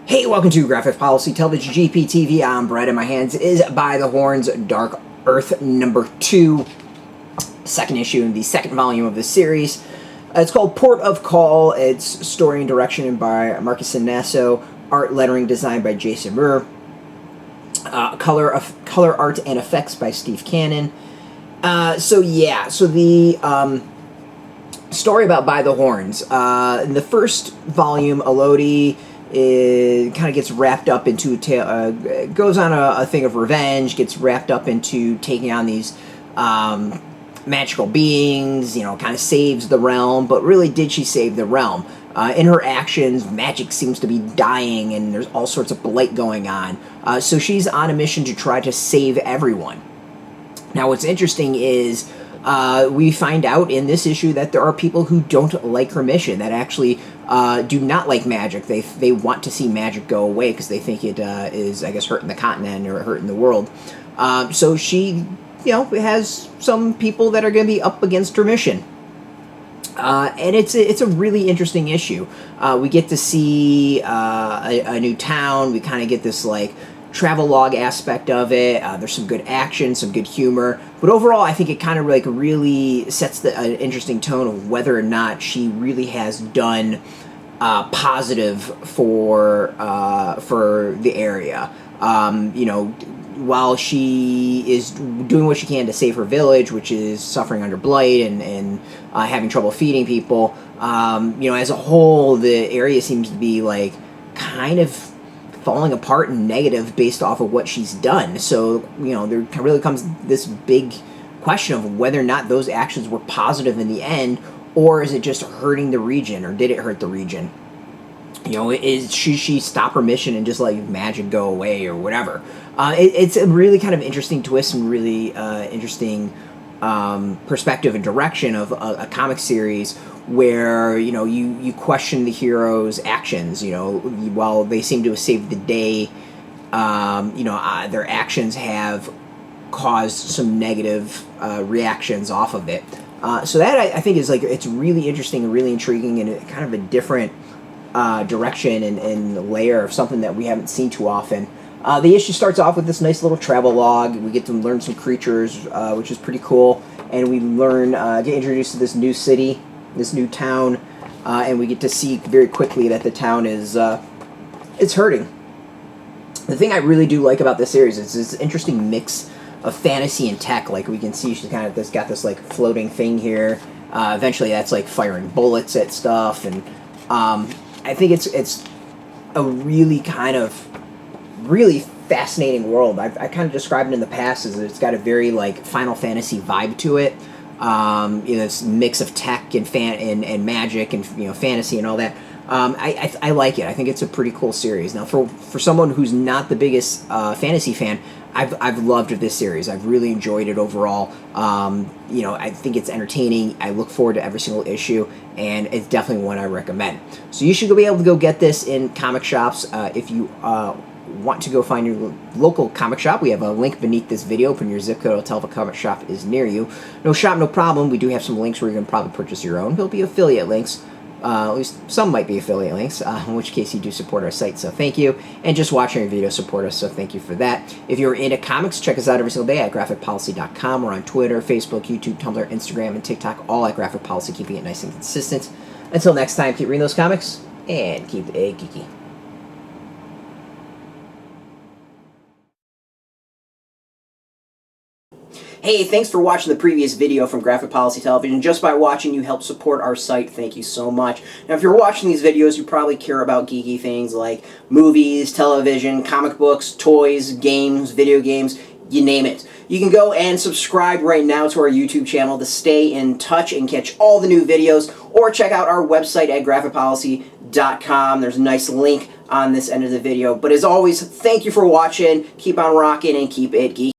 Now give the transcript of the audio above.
Hey, welcome to Graphic Policy Television GPTV. I'm Brett, and my hands is By the Horns, Dark Earth number 2, second issue in the second volume of the series. It's called Port of Call. It's story and direction by Markisan, Naso, art lettering design by Jason Muhr, color art and effects by Steve Cannon. So the story about By the Horns. In the first volume, Elodie kind of gets wrapped up into a tale, goes on a thing of revenge, gets wrapped up into taking on these magical beings, kind of saves the realm, but really, did she save the realm? In her actions, magic seems to be dying, and there's all sorts of blight going on. So she's on a mission to try to save everyone. Now, what's interesting is we find out in this issue that there are people who don't like her mission, that actually do not like magic. They want to see magic go away because they think it is, I guess, hurting the continent or hurting the world. So she, has some people that are going to be up against her mission. And it's a really interesting issue. We get to see a new town. We kind of get this, travel log aspect of it. There's some good action, some good humor, but overall I think it kind of really sets an interesting tone of whether or not she really has done positive for the area. While she is doing what she can to save her village, which is suffering under blight and having trouble feeding people, as a whole the area seems to be kind of falling apart and negative based off of what she's done. So, there really comes this big question of whether or not those actions were positive in the end, or is it just hurting the region, or did it hurt the region? Should she stop her mission and just let magic go away or whatever? It's a really kind of interesting twist and really interesting perspective and direction of a comic series where you question the hero's actions. While they seem to have saved the day, their actions have caused some negative reactions off of it. So that I think is it's really interesting and really intriguing, and kind of a different direction and layer of something that we haven't seen too often. The issue starts off with this nice little travel log. We get to learn some creatures, which is pretty cool, and we get introduced to this new city, this new town, and we get to see very quickly that the town is it's hurting. The thing I really do like about this series is this interesting mix of fantasy and tech. We can see she's kind of got this floating thing here. Eventually, that's firing bullets at stuff, and I think it's a really really fascinating world. I kind of described it in the past as it's got a very Final Fantasy vibe to it. This mix of tech and magic and fantasy and all that. I like it. I think it's a pretty cool series. Now, for someone who's not the biggest fantasy fan, I've loved this series. I've really enjoyed it overall. I think it's entertaining. I look forward to every single issue, and it's definitely one I recommend. So you should be able to go get this in comic shops. If you want to go find your local comic shop, we have a link beneath this video. Open your zip code, it'll tell if a comic shop is near you. No shop, no problem. We do have some links where you can probably purchase your own. They'll be affiliate links. At least some might be affiliate links, in which case you do support our site, so thank you. And just watching our video support us, so thank you for that. If you're into comics, check us out every single day at graphicpolicy.com. We're on Twitter, Facebook, YouTube, Tumblr, Instagram, and TikTok, all at Graphic Policy, keeping it nice and consistent. Until next time, keep reading those comics, and keep it geeky. Hey, thanks for watching the previous video from Graphic Policy Television. Just by watching, you help support our site. Thank you so much. Now, if you're watching these videos, you probably care about geeky things like movies, television, comic books, toys, games, video games, you name it. You can go and subscribe right now to our YouTube channel to stay in touch and catch all the new videos, or check out our website at graphicpolicy.com. There's a nice link on this end of the video. But as always, thank you for watching. Keep on rocking and keep it geeky.